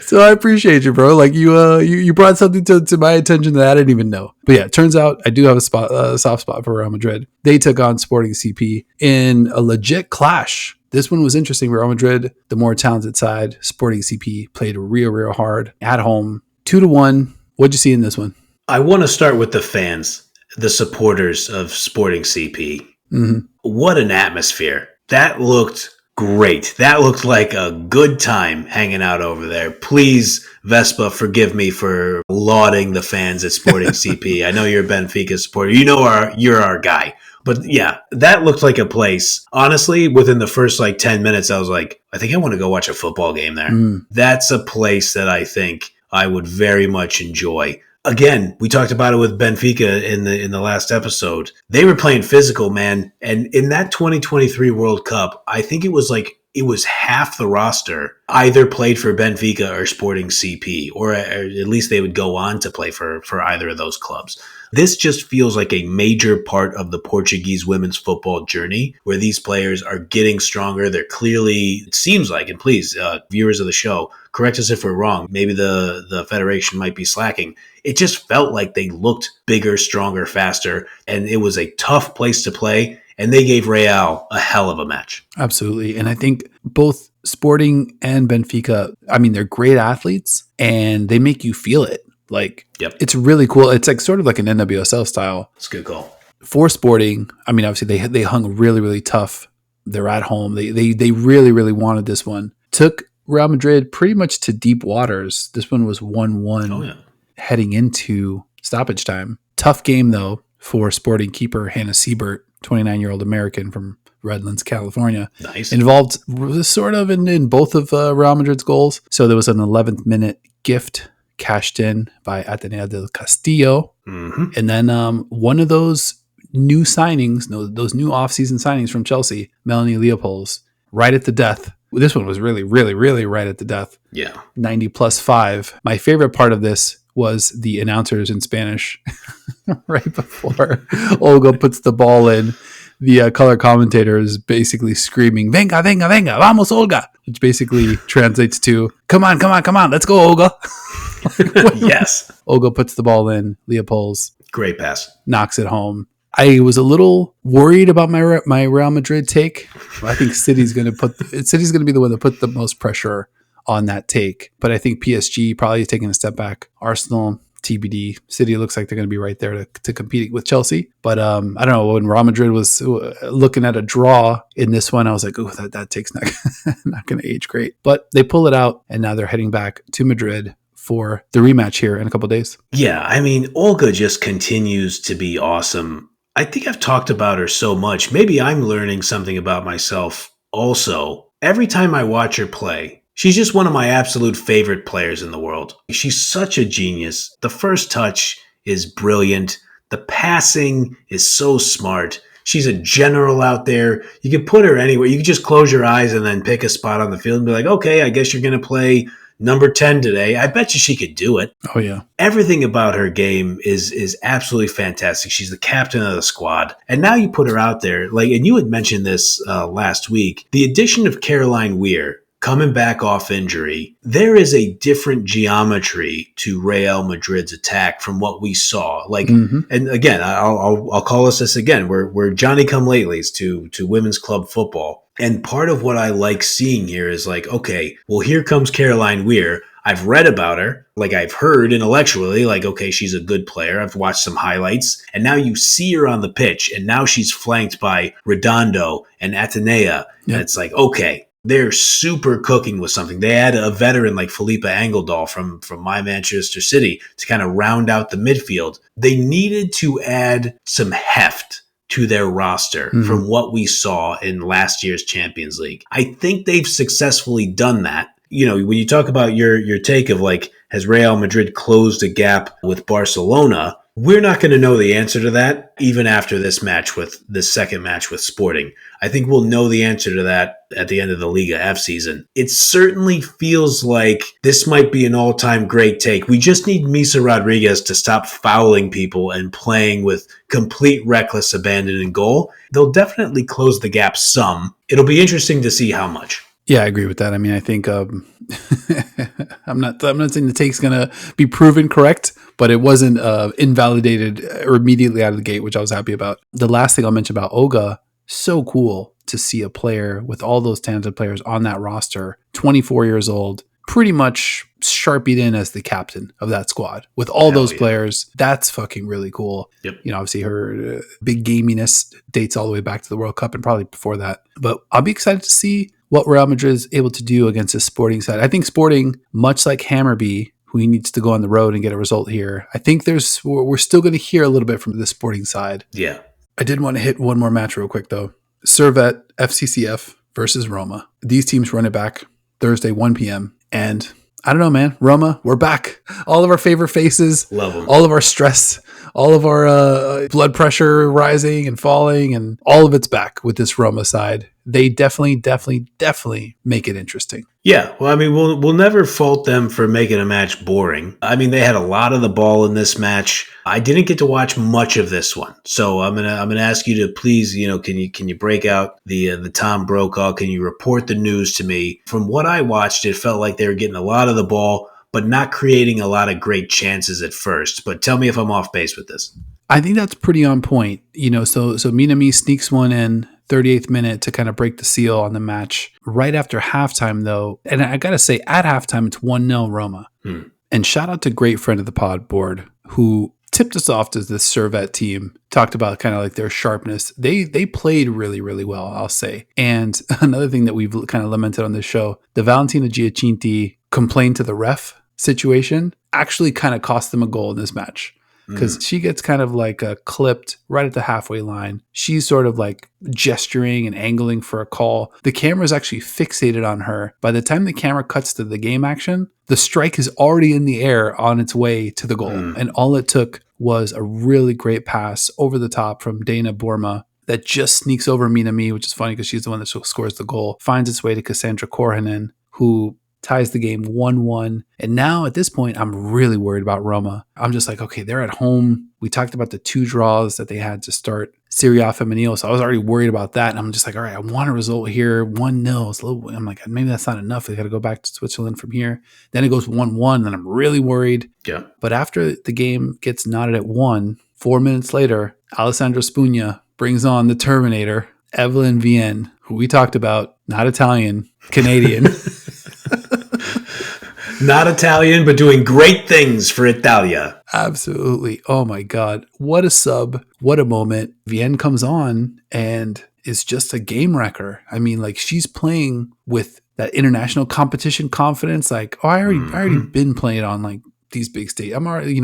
Speaker 1: So I appreciate you, bro. Like you brought something to my attention that I didn't even know. But yeah, it turns out I do have a soft spot for Real Madrid. They took on Sporting CP in a legit clash. This one was interesting. Real Madrid, the more talented side. Sporting CP played real hard at home. 2-1. What'd you see in this one?
Speaker 2: I want to start with the fans, the supporters of Sporting CP. Mm-hmm. What an atmosphere. That looked great. That looked like a good time hanging out over there. Please, Vespa, forgive me for lauding the fans at Sporting CP. I know you're a Benfica supporter. You're our guy. But yeah, that looked like a place. Honestly, within the first 10 minutes, I was like, I think I want to go watch a football game there. That's a place that I think I would very much enjoy. Again, we talked about it with Benfica in the last episode. They were playing physical, man. And in that 2023 World Cup, I think it was half the roster either played for Benfica or Sporting CP, or at least they would go on to play for either of those clubs. This just feels like a major part of the Portuguese women's football journey, where these players are getting stronger. They're clearly, it seems like, and please, viewers of the show, correct us if we're wrong. Maybe the federation might be slacking. It just felt like they looked bigger, stronger, faster, and it was a tough place to play. And they gave Real a hell of a match.
Speaker 1: Absolutely. And I think both Sporting and Benfica, they're great athletes and they make you feel it. It's really cool. It's sort of like an NWSL style.
Speaker 2: It's a good call.
Speaker 1: For Sporting, obviously they hung really, really tough. They're at home. They really, really wanted this one. Took Real Madrid pretty much to deep waters. This one was 1-1 heading into stoppage time. Tough game, though, for Sporting keeper Hannah Siebert, 29-year-old American from Redlands, California.
Speaker 2: Nice.
Speaker 1: Involved sort of in both of Real Madrid's goals. So there was an 11th minute gift cashed in by Atenea del Castillo. Mm-hmm. And then one of those new signings, those new offseason signings from Chelsea, Melanie Leopolds, right at the death. This one was really, really, really right at the death.
Speaker 2: Yeah.
Speaker 1: 90+5. My favorite part of this was the announcers in Spanish right before Olga puts the ball in. The color commentator is basically screaming, venga, venga, venga, vamos, Olga, which basically translates to, come on, let's go, Olga.
Speaker 2: Yes.
Speaker 1: Olga puts the ball in, Leopolds.
Speaker 2: Great pass.
Speaker 1: Knocks it home. I was a little worried about my Real Madrid take. I think City's going to be the one that put the most pressure on that take. But I think PSG probably taking a step back. Arsenal, TBD. City looks like they're going to be right there to compete with Chelsea. But I don't know, when Real Madrid was looking at a draw in this one, I was like, oh, that take's not going to age great. But they pull it out, and now they're heading back to Madrid for the rematch here in a couple of days.
Speaker 2: Yeah, Olga just continues to be awesome. I think I've talked about her so much. Maybe I'm learning something about myself also. Every time I watch her play, she's just one of my absolute favorite players in the world. She's such a genius. The first touch is brilliant. The passing is so smart. She's a general out there. You can put her anywhere. You can just close your eyes and then pick a spot on the field and be like, okay, I guess you're going to play number 10 today. I bet you she could do it.
Speaker 1: Oh, yeah.
Speaker 2: Everything about her game is absolutely fantastic. She's the captain of the squad. And now you put her out there, and you had mentioned this last week, the addition of Caroline Weir coming back off injury, there is a different geometry to Real Madrid's attack from what we saw. And again, I'll call us this again. We're Johnny-come-latelys to women's club football. And part of what I like seeing here is okay, well, here comes Caroline Weir. I've read about her, I've heard intellectually, okay, she's a good player. I've watched some highlights. And now you see her on the pitch, and now she's flanked by Redondo and Atenea. Yeah. And it's okay, They're super cooking with something. They had a veteran like Felipe Angeldal from my Manchester City to kind of round out the midfield. They needed to add some heft to their roster from what we saw in last year's Champions League. I think they've successfully done that. You know, when you talk about your take of like, has Real Madrid closed a gap with Barcelona? We're not going to know the answer to that even after this second match with Sporting. I think we'll know the answer to that at the end of the Liga F season. It certainly feels like this might be an all-time great take. We just need Misa Rodriguez to stop fouling people and playing with complete reckless abandon in goal. They'll definitely close the gap some. It'll be interesting to see how much.
Speaker 1: Yeah, I agree with that. I mean, I think I'm not saying the take's going to be proven correct, but it wasn't invalidated or immediately out of the gate, which I was happy about. The last thing I'll mention about Olga, so cool to see a player with all those talented players on that roster, 24 years old, pretty much sharpied in as the captain of that squad with all those players. That's fucking really cool.
Speaker 2: Yep.
Speaker 1: You know, obviously her big gaminess dates all the way back to the World Cup and probably before that. But I'll be excited to see what Real Madrid is able to do against this Sporting side. I think Sporting, much like Hammarby, who needs to go on the road and get a result here, I think we're still going to hear a little bit from the Sporting side.
Speaker 2: Yeah.
Speaker 1: I did want to hit one more match real quick, though. Servette, FCCF versus Roma. These teams run it back Thursday, 1 p.m. And I don't know, man. Roma, we're back. All of our favorite faces.
Speaker 2: Love them.
Speaker 1: All of our stress. All of our blood pressure rising and falling. And all of it's back with this Roma side. They definitely make it interesting.
Speaker 2: Yeah, well, I mean, we'll never fault them for making a match boring. I mean, they had a lot of the ball in this match. I didn't get to watch much of this one, so I'm gonna ask you to please, can you break out the Tom Brokaw? Can you report the news to me? From what I watched, it felt like they were getting a lot of the ball, but not creating a lot of great chances at first. But tell me if I'm off base with this.
Speaker 1: I think that's pretty on point. So Minami sneaks one in 38th minute to kind of break the seal on the match. Right after halftime, though, and I got to say, at halftime, it's 1-0 Roma. And shout out to great friend of the pod, Board, who tipped us off to this Servette team, talked about kind of like their sharpness. They played really, really well, I'll say. And another thing that we've kind of lamented on this show, the Valentina Giacinti complaint to the ref situation actually kind of cost them a goal in this match. Because she gets kind of like clipped right at the halfway line. She's sort of like gesturing and angling for a call. The camera's actually fixated on her. By the time the camera cuts to the game action, the strike is already in the air on its way to the goal. And all it took was a really great pass over the top from Dana Borma that just sneaks over Minami, which is funny because she's the one that scores the goal, finds its way to Cassandra Korhonen, who ties the game 1-1. And now at this point, I'm really worried about Roma. I'm just like, okay, they're at home. We talked about the 2 draws that they had to start Serie A Femenil. So I was already worried about that. And I'm just like, all right, I want a result here. 1-0. I'm like, maybe that's not enough. They got to go back to Switzerland from here. Then it goes 1-1. And I'm really worried.
Speaker 2: Yeah.
Speaker 1: But after the game gets knotted at 1, 4 minutes later, Alessandro Spugna brings on the Terminator, Evelyn Vienne, who we talked about, not Italian, Canadian.
Speaker 2: Not Italian, but doing great things for Italia.
Speaker 1: Absolutely. Oh my God. What a sub. What a moment. Vienne comes on and is just a game wrecker. I mean, like, she's playing with that international competition confidence. Like, oh, I already been playing on like these big stages. I'm already,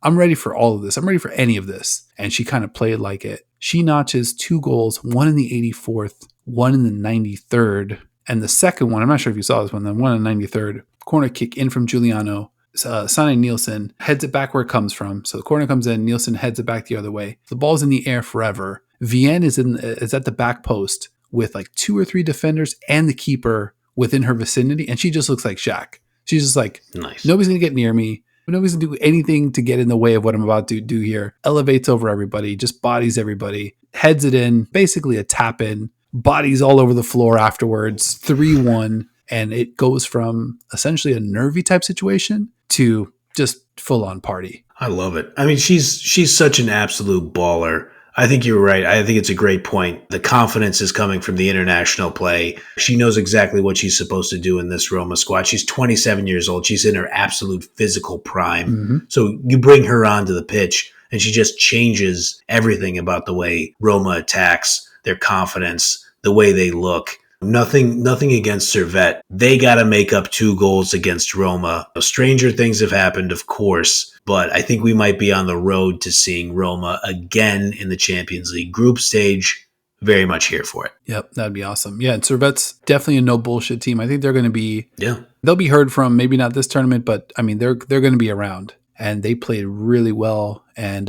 Speaker 1: I'm ready for all of this. I'm ready for any of this. And she kind of played like it. She notches 2 goals, one in the 84th, one in the 93rd. And the second one, I'm not sure if you saw this one, the one in the 93rd, corner kick in from Giuliano. Sanne Nielsen heads it back where it comes from. So the corner comes in, Nielsen heads it back the other way. The ball's in the air forever. Vienne is at the back post with like 2 or 3 defenders and the keeper within her vicinity. And she just looks like Shaq. She's just like,
Speaker 2: nice. Nobody's
Speaker 1: going to get near me. Nobody's going to do anything to get in the way of what I'm about to do here. Elevates over everybody, just bodies everybody, heads it in, basically a tap in, bodies all over the floor afterwards, 3-1. And it goes from essentially a nervy type situation to just full on party.
Speaker 2: I love it. I mean, she's such an absolute baller. I think you're right. I think it's a great point. The confidence is coming from the international play. She knows exactly what she's supposed to do in this Roma squad. She's 27 years old. She's in her absolute physical prime. Mm-hmm. So you bring her onto the pitch and she just changes everything about the way Roma attacks, their confidence, the way they look. Nothing against Servette. They got to make up 2 goals against Roma. Stranger things have happened, of course, but I think we might be on the road to seeing Roma again in the Champions League group stage. Very much here for it.
Speaker 1: Yep, that'd be awesome. Yeah, and Servette's definitely a no bullshit team. I think they're going to be,
Speaker 2: Yeah,
Speaker 1: they'll be heard from, maybe not this tournament, but I mean, they're going to be around, and they played really well, and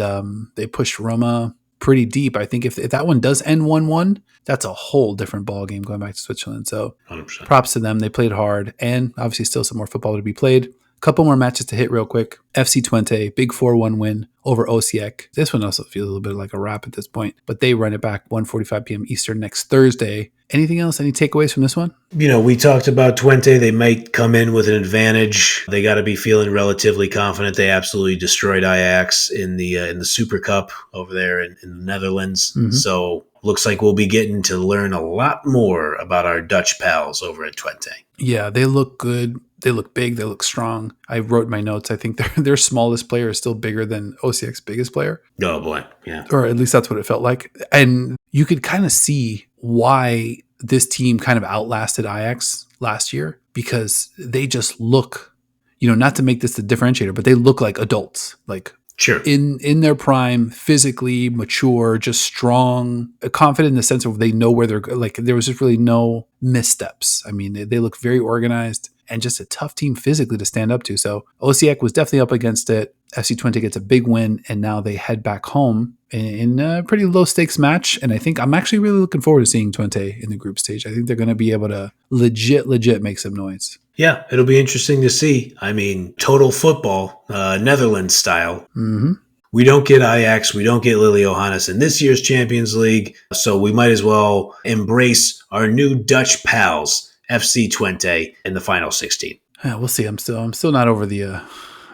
Speaker 1: they pushed Roma pretty deep. I think if that one does end 1-1, that's a whole different ball game going back to Switzerland. So
Speaker 2: 100%.
Speaker 1: props to them. They played hard, and obviously still some more football to be played. Couple more matches to hit real quick. FC Twente, big 4-1 win over Osijek. This one also feels a little bit like a wrap at this point, but they run it back 1:45 p.m. Eastern next Thursday. Anything else? Any takeaways from this one?
Speaker 2: We talked about Twente. They might come in with an advantage. They got to be feeling relatively confident. They absolutely destroyed Ajax in the Super Cup over there in the Netherlands. Mm-hmm. So looks like we'll be getting to learn a lot more about our Dutch pals over at Twente.
Speaker 1: Yeah, they look good. They look big. They look strong. I wrote in my notes, I think their smallest player is still bigger than Osijek's biggest player.
Speaker 2: Oh, boy. Yeah.
Speaker 1: Or at least that's what it felt like. And you could kind of see why this team kind of outlasted Ajax last year, because they just look, not to make this the differentiator, but they look like adults. Like,
Speaker 2: sure,
Speaker 1: in their prime, physically mature, just strong, confident in the sense of they know where they're like. There was just really no missteps. I mean, they look very organized and just a tough team physically to stand up to. So Osijek was definitely up against it. FC Twente gets a big win, and now they head back home in a pretty low stakes match. And I think I'm actually really looking forward to seeing Twente in the group stage. I think they're going to be able to legit make some noise.
Speaker 2: Yeah, it'll be interesting to see. I mean, total football, Netherlands style.
Speaker 1: Mm-hmm.
Speaker 2: We don't get Ajax. We don't get Lily Johannes in this year's Champions League. So we might as well embrace our new Dutch pals, FC Twente, in the final 16.
Speaker 1: Yeah, we'll see. I'm still not over the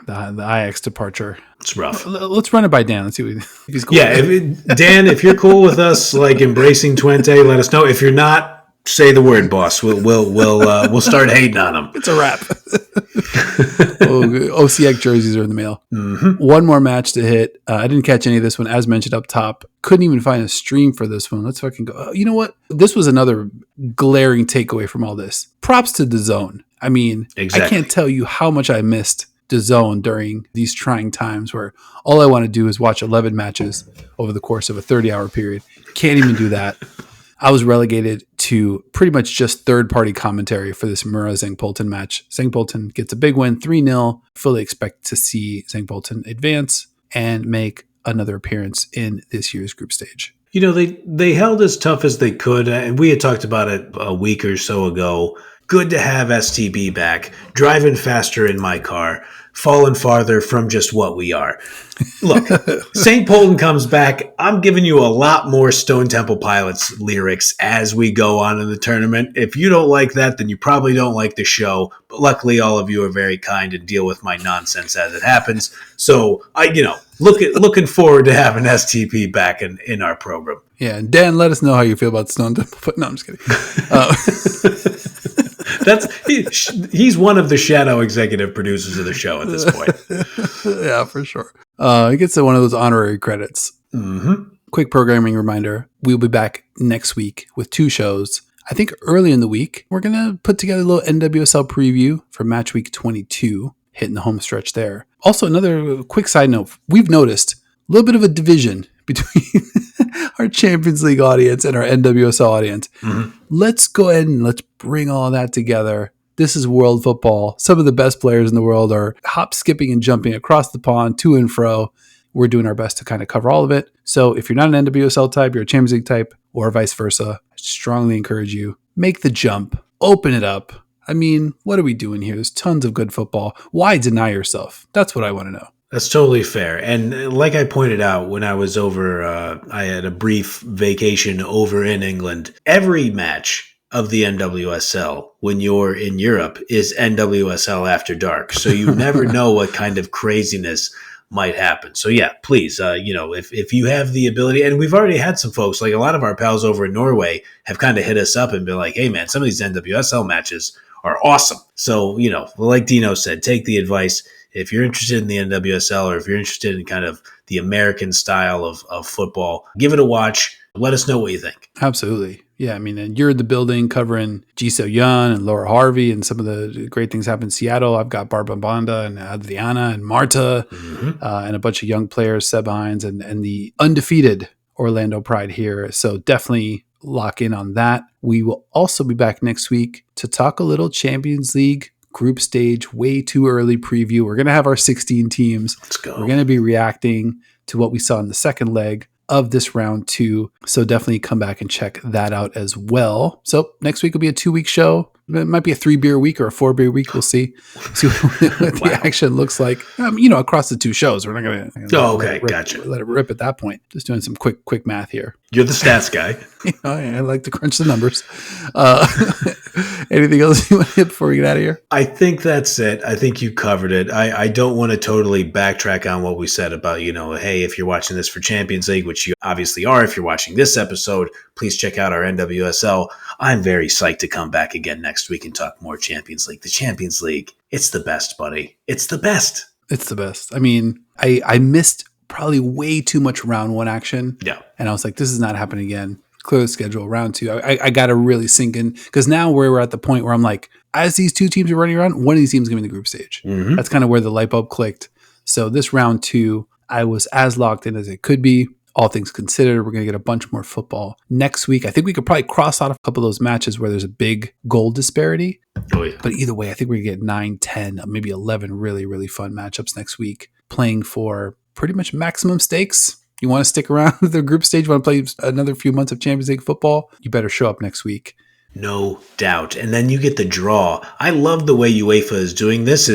Speaker 1: Ajax departure.
Speaker 2: It's rough.
Speaker 1: Let's run it by Dan. Let's see if he's cool.
Speaker 2: Yeah, Dan, if you're cool with us like embracing Twente, let us know. If you're not, say the word, boss. We'll start hating on them.
Speaker 1: It's a wrap. Osijek jerseys are in the mail.
Speaker 2: Mm-hmm.
Speaker 1: One more match to hit. I didn't catch any of this one, as mentioned up top. Couldn't even find a stream for this one. Let's fucking go. You know what? This was another glaring takeaway from all this. Props to DAZN. I mean, exactly. I can't tell you how much I missed DAZN during these trying times where all I want to do is watch 11 matches over the course of a 30-hour period. Can't even do that. I was relegated to pretty much just third-party commentary for this Mura Pölten match. Pölten gets a big win, 3-0. Fully expect to see Pölten advance and make another appearance in this year's group stage.
Speaker 2: They held as tough as they could, and we had talked about it a week or so ago. Good to have STB back, driving faster in my car, falling farther from just what we are. Look, St. Pölten comes back. I'm giving you a lot more Stone Temple Pilots lyrics as we go on in the tournament. If you don't like that, then you probably don't like the show. But luckily, all of you are very kind and deal with my nonsense as it happens. So looking forward to having STP back in our program.
Speaker 1: Yeah, and Dan, let us know how you feel about Stone Temple. No, I'm just kidding.
Speaker 2: He's one of the shadow executive producers of the show at this point.
Speaker 1: Yeah, for sure. He gets one of those honorary credits.
Speaker 2: Mm-hmm.
Speaker 1: Quick programming reminder. We'll be back next week with 2 shows. I think early in the week, we're going to put together a little NWSL preview for match week 22, hitting the home stretch there. Also, another quick side note. We've noticed a little bit of a division between our Champions League audience and our NWSL audience. Mm-hmm. Let's go ahead and let's bring all that together. This is world football. Some of the best players in the world are hop, skipping, and jumping across the pond, to and fro. We're doing our best to kind of cover all of it. So if you're not an NWSL type, you're a Champions League type, or vice versa, I strongly encourage you, make the jump, open it up. I mean, what are we doing here? There's tons of good football. Why deny yourself? That's what I want to know.
Speaker 2: That's totally fair. And like I pointed out when I was over, I had a brief vacation over in England. Every match of the NWSL when you're in Europe is NWSL After Dark. So you never know what kind of craziness might happen. So yeah, please, if you have the ability, and we've already had some folks, like a lot of our pals over in Norway have kind of hit us up and been like, hey man, some of these NWSL matches are awesome. So, like Dino said, take the advice. If you're interested in the NWSL or if you're interested in kind of the American style of football, give it a watch. Let us know what you think.
Speaker 1: Absolutely. Yeah, I mean, and you're in the building covering Ji So-yeon and Laura Harvey and some of the great things happen in Seattle. I've got Barbara Banda and Adriana and Marta and a bunch of young players, Seb Hines and the undefeated Orlando Pride here. So definitely lock in on that. We will also be back next week to talk a little Champions League group stage, way too early preview. We're going to have our 16 teams.
Speaker 2: Let's go.
Speaker 1: We're going to be reacting to what we saw in the second leg of this round 2. So definitely come back and check that out as well. So next week will be a 2-week show. It might be a 3-beer week or a 4-beer week. We'll see what the action looks like. Across the 2 shows. We're not going to
Speaker 2: gotcha.
Speaker 1: Let it rip at that point. Just doing some quick math here.
Speaker 2: You're the stats guy.
Speaker 1: I like to crunch the numbers. Anything else you want to hit before we get out of here?
Speaker 2: I think that's it. I think you covered it. I don't want to totally backtrack on what we said about, hey, if you're watching this for Champions League, which you obviously are, if you're watching this episode, please check out our NWSL. I'm very psyched to come back again next week and talk more Champions League. The Champions League, it's the best, buddy. It's the best.
Speaker 1: It's the best. I mean, I missed probably way too much round 1 action.
Speaker 2: Yeah.
Speaker 1: And I was like, this is not happening again. Clear the schedule, round 2. I got to really sink in, because now we're at the point where I'm like, as these 2 teams are running around, one of these teams is going to be in the group stage.
Speaker 2: Mm-hmm.
Speaker 1: That's kind of where the light bulb clicked. So this round 2, I was as locked in as it could be. All things considered, we're going to get a bunch more football next week. I think we could probably cross out a couple of those matches where there's a big goal disparity.
Speaker 2: Oh, yeah.
Speaker 1: But either way, I think we're going to get 9, 10, maybe 11 really, really fun matchups next week, playing for pretty much maximum stakes. You want to stick around with the group stage, you want to play another few months of Champions League football, you better show up next week.
Speaker 2: No doubt. And then you get the draw. I love the way UEFA is doing this,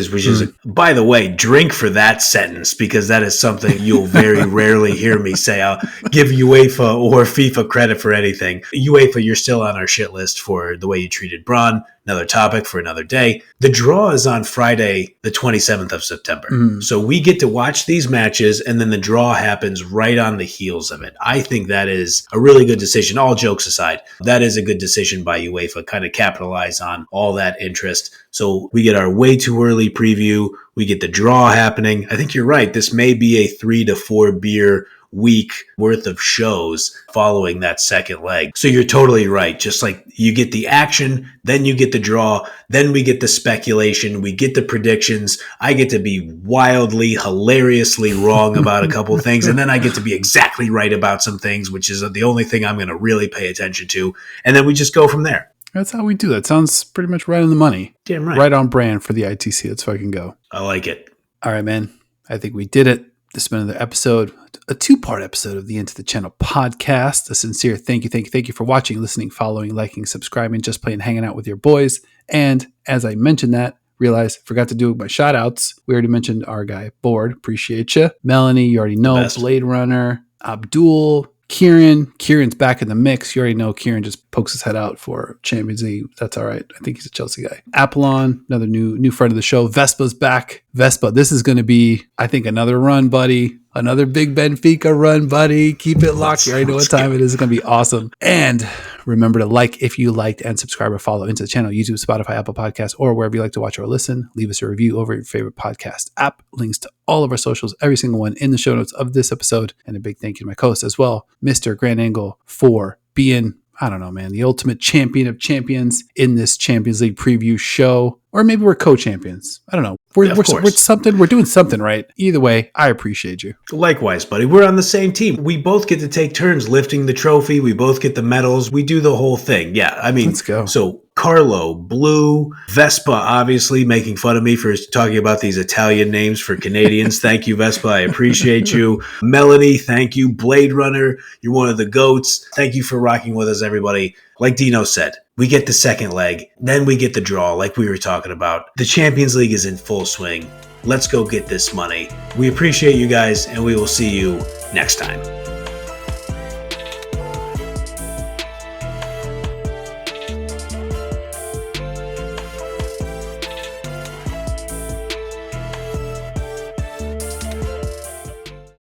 Speaker 2: by the way, drink for that sentence, because that is something you'll very rarely hear me say. I'll give UEFA or FIFA credit for anything. UEFA, you're still on our shit list for the way you treated Braun. Another topic for another day. The draw is on Friday, the 27th of September. So we get to watch these matches, and then the draw happens right on the heels of it. I think that is a really good decision. All jokes aside, that is a good decision by UEFA, kind of capitalize on all that interest. So we get our way too early preview. We get the draw happening. I think you're right. This may be a 3 to 4 beer week worth of shows following that second leg. So you're totally right. Just like you get the action, then you get the draw, then we get the speculation, we get the predictions. I get to be wildly, hilariously wrong about a couple things, and then I get to be exactly right about some things, which is the only thing I'm going to really pay attention to. And then we just go from there.
Speaker 1: That's how we do that. Sounds pretty much right on the money.
Speaker 2: Damn right.
Speaker 1: Right on brand for the ITC. Let's fucking go.
Speaker 2: I like it.
Speaker 1: All right, man. I think we did it. This has been another episode, a 2-part episode of the Into the Channel podcast. A sincere thank you for watching, listening, following, liking, subscribing, just plain hanging out with your boys. And as I mentioned that, realized forgot to do my shout outs. We already mentioned our guy, Board. Appreciate you. Melanie, you already know.
Speaker 2: Best.
Speaker 1: Blade Runner, Abdul, Kieran's back in the mix. You already know Kieran just pokes his head out for Champions League. That's all right. I think he's a Chelsea guy. Apollon, another new friend of the show. Vespa's back. Vespa, this is going to be, I think, another run, buddy. Another big Benfica run, buddy. Keep it locked. You already know what time it is. It's going to be awesome. And remember to like if you liked and subscribe or follow into the channel, YouTube, Spotify, Apple Podcasts, or wherever you like to watch or listen. Leave us a review over your favorite podcast app. Links to all of our socials, every single one in the show notes of this episode. And a big thank you to my co-host as well, Mr. Grand Angle, for being, I don't know, man, the ultimate champion of champions in this Champions League preview show. Or maybe we're co-champions. I don't know. We're doing something right. Either way, I appreciate you.
Speaker 2: Likewise, buddy. We're on the same team. We both get to take turns lifting the trophy. We both get the medals. We do the whole thing. Yeah, I mean,
Speaker 1: let's go.
Speaker 2: So Carlo, Blue, Vespa, obviously making fun of me for talking about these Italian names for Canadians. Thank you, Vespa. I appreciate you. Melanie, thank you. Blade Runner, you're one of the GOATs. Thank you for rocking with us, everybody. Like Dino said, we get the second leg, then we get the draw like we were talking about. The Champions League is in full swing. Let's go get this money. We appreciate you guys, and we will see you next time.